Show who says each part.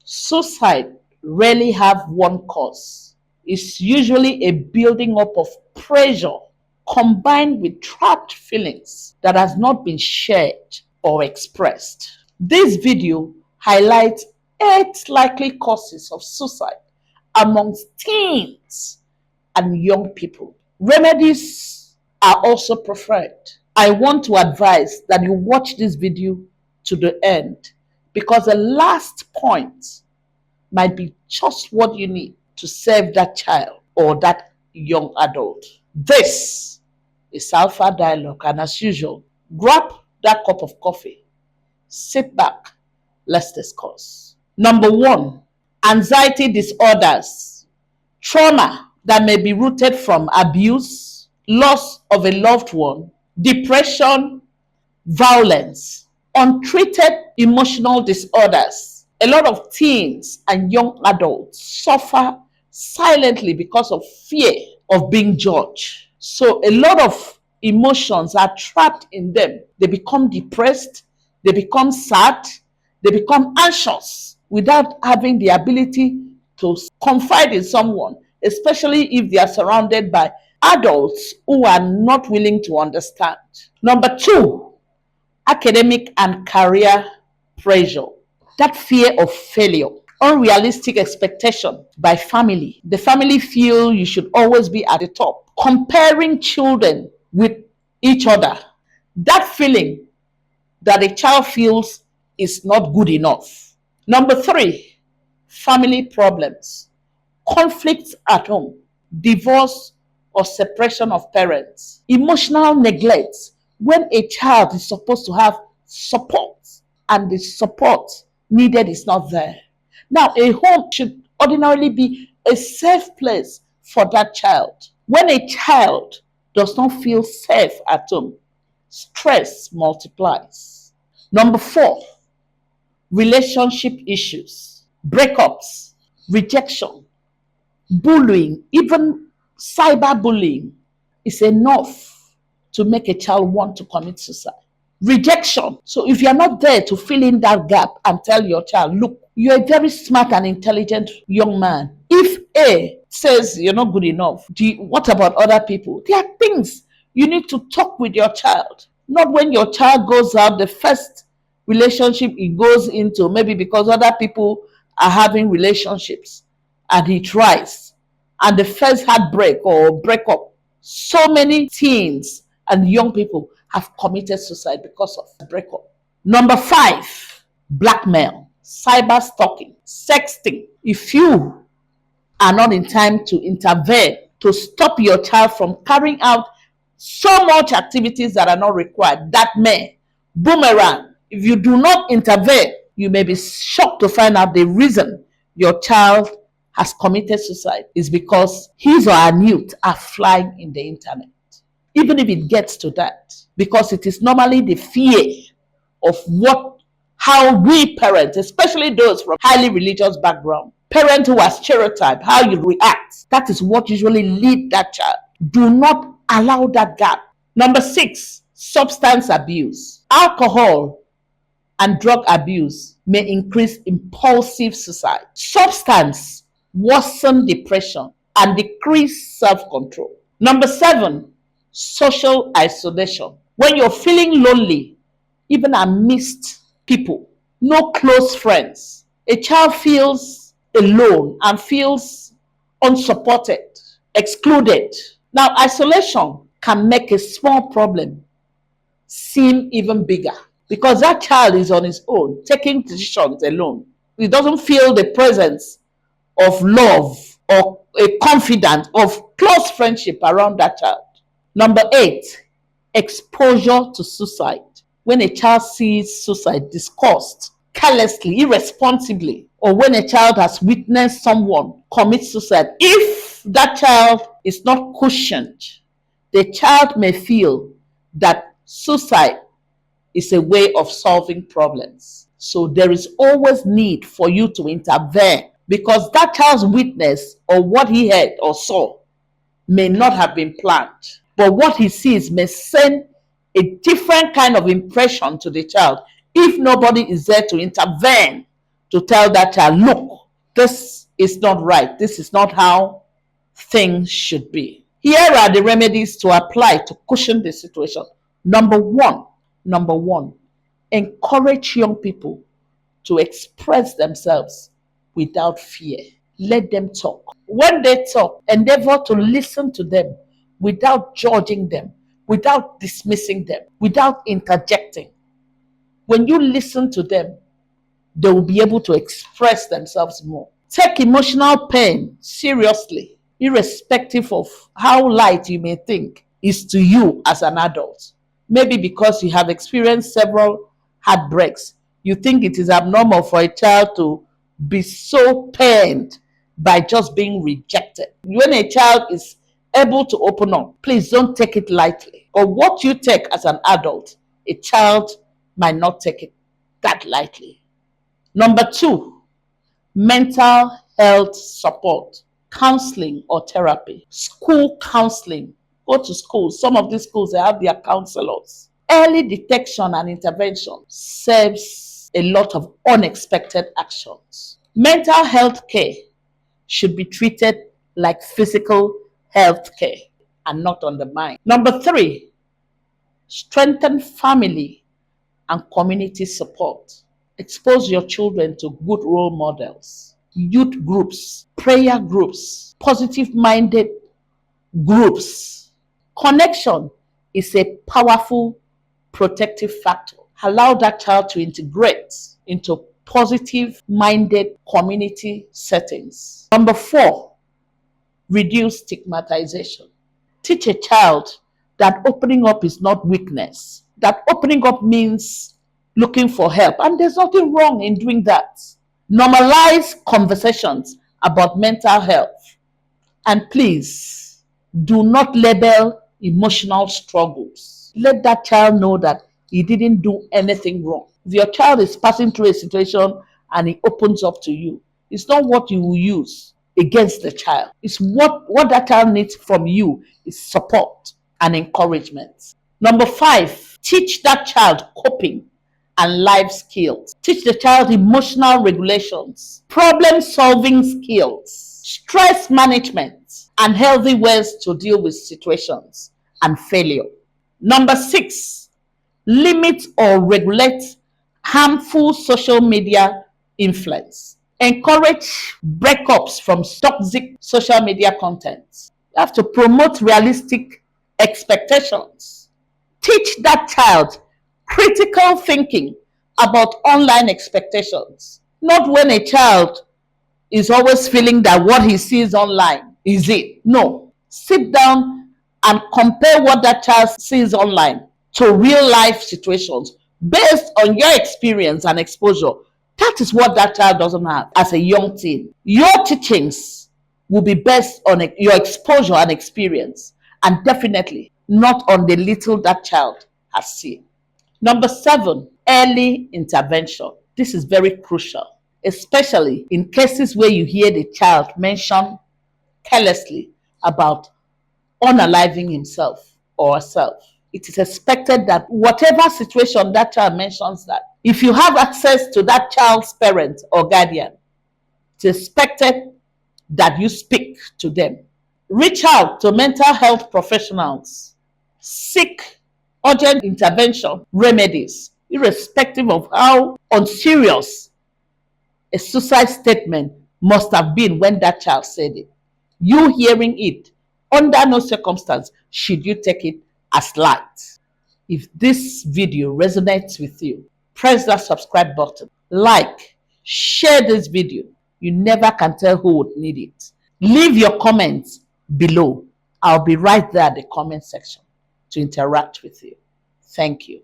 Speaker 1: Suicide rarely have one cause. It's usually a building up of pressure combined with trapped feelings that has not been shared or expressed. This video highlights 8 likely causes of suicide amongst teens and young people. Remedies are also preferred. I want to advise that you watch this video to the end because the last point might be just what you need to save that child or that young adult. This is Alpha Dialogue, and as usual, grab that cup of coffee, sit back, let's discuss. Number 1, anxiety disorders, trauma that may be rooted from abuse, loss of a loved one, depression, violence, untreated emotional disorders. A lot of teens and young adults suffer silently because of fear of being judged. So a lot of emotions are trapped in them. They become depressed, they become sad, they become anxious without having the ability to confide in someone, especially if they are surrounded by adults who are not willing to understand. Number 2, academic and career pressure. That fear of failure, unrealistic expectation by family. The family feel you should always be at the top, comparing children with each other. That feeling that a child feels is not good enough. Number 3, family problems, conflicts at home, divorce or separation of parents, emotional neglect when a child is supposed to have support and the support needed is not there. Now, a home should ordinarily be a safe place for that child. When a child does not feel safe at home, stress multiplies. Number 4, relationship issues, breakups, rejection, bullying, even cyberbullying is enough to make a child want to commit suicide. Rejection. So if you're not there to fill in that gap and tell your child, look, you're a very smart and intelligent young man. If A says you're not good enough, what about other people? There are things you need to talk with your child. Not when your child goes out, the first relationship he goes into, maybe because other people are having relationships and he tries. And the first heartbreak or breakup, so many teens and young people have committed suicide because of breakup. Number 5, blackmail, cyber stalking, sexting. If you are not in time to intervene to stop your child from carrying out so much activities that are not required, that may boomerang. If you do not intervene, you may be shocked to find out the reason your child has committed suicide is because his or her nude are flying in the internet. Even if it gets to that, because it is normally the fear of how we parents, especially those from highly religious background, parents who are stereotyped, how you react, that is what usually lead that child. Do not allow that gap. Number 6, substance abuse. Alcohol and drug abuse may increase impulsive suicide. Substance worsen depression and decrease self-control. Number 7, social isolation. When you're feeling lonely, even amidst people, no close friends, a child feels alone and feels unsupported, excluded. Now, isolation can make a small problem seem even bigger because that child is on his own, taking decisions alone. He doesn't feel the presence of love or a confidant of close friendship around that child. Number 8, exposure to suicide. When a child sees suicide discussed carelessly, irresponsibly, or when a child has witnessed someone commit suicide, if that child is not cushioned, the child may feel that suicide is a way of solving problems. So there is always need for you to intervene because that child's witness or what he heard or saw may not have been planned. But what he sees may send a different kind of impression to the child if nobody is there to intervene to tell that child, look, this is not right. This is not how things should be. Here are the remedies to apply to cushion the situation. Number one, encourage young people to express themselves without fear. Let them talk. When they talk, endeavor to listen to them without judging them, without dismissing them, without interjecting. When you listen to them, they will be able to express themselves more. Take emotional pain seriously, irrespective of how light you may think is to you as an adult. Maybe because you have experienced several heartbreaks, you think it is abnormal for a child to be so pained by just being rejected. When a child is able to open up, please don't take it lightly. Or what you take as an adult, a child might not take it that lightly. Number two, mental health support, counseling or therapy, school counseling. Go to schools. Some of these schools, they have their counselors. Early detection and intervention saves a lot of unexpected actions. Mental health care should be treated like physical health care and not undermined. Number three, strengthen family and community support. Expose your children to good role models, youth groups, prayer groups, positive-minded groups. Connection is a powerful protective factor. Allow that child to integrate into positive-minded community settings. Number four, reduce stigmatization. Teach a child that opening up is not weakness, that opening up means looking for help, and there's nothing wrong in doing that. Normalize conversations about mental health, and please do not label emotional struggles. Let that child know that he didn't do anything wrong. If your child is passing through a situation and he opens up to you, it's not what you will use against the child. It's what that child needs from you is support and encouragement. Number five, teach that child coping and life skills. Teach the child emotional regulations, problem solving skills, stress management, and healthy ways to deal with situations and failure. Number six, limit or regulate harmful social media influence. Encourage breakups from toxic social media content. You have to promote realistic expectations. Teach that child critical thinking about online expectations. Not when a child is always feeling that what he sees online is it. No. Sit down and compare what that child sees online to real life situations based on your experience and exposure. That is what that child doesn't have as a young teen. Your teachings will be based on your exposure and experience, and definitely not on the little that child has seen. Number seven, early intervention. This is very crucial, especially in cases where you hear the child mention carelessly about unaliving himself or herself. It is expected that whatever situation that child mentions that, if you have access to that child's parent or guardian, it's expected that you speak to them. Reach out to mental health professionals. Seek urgent intervention remedies, irrespective of how unserious a suicide statement must have been when that child said it. You hearing it, under no circumstance should you take it as light. If this video resonates with you, press that subscribe button, like, share this video. You never can tell who would need it. Leave your comments below. I'll be right there at the comment section to interact with you. Thank you.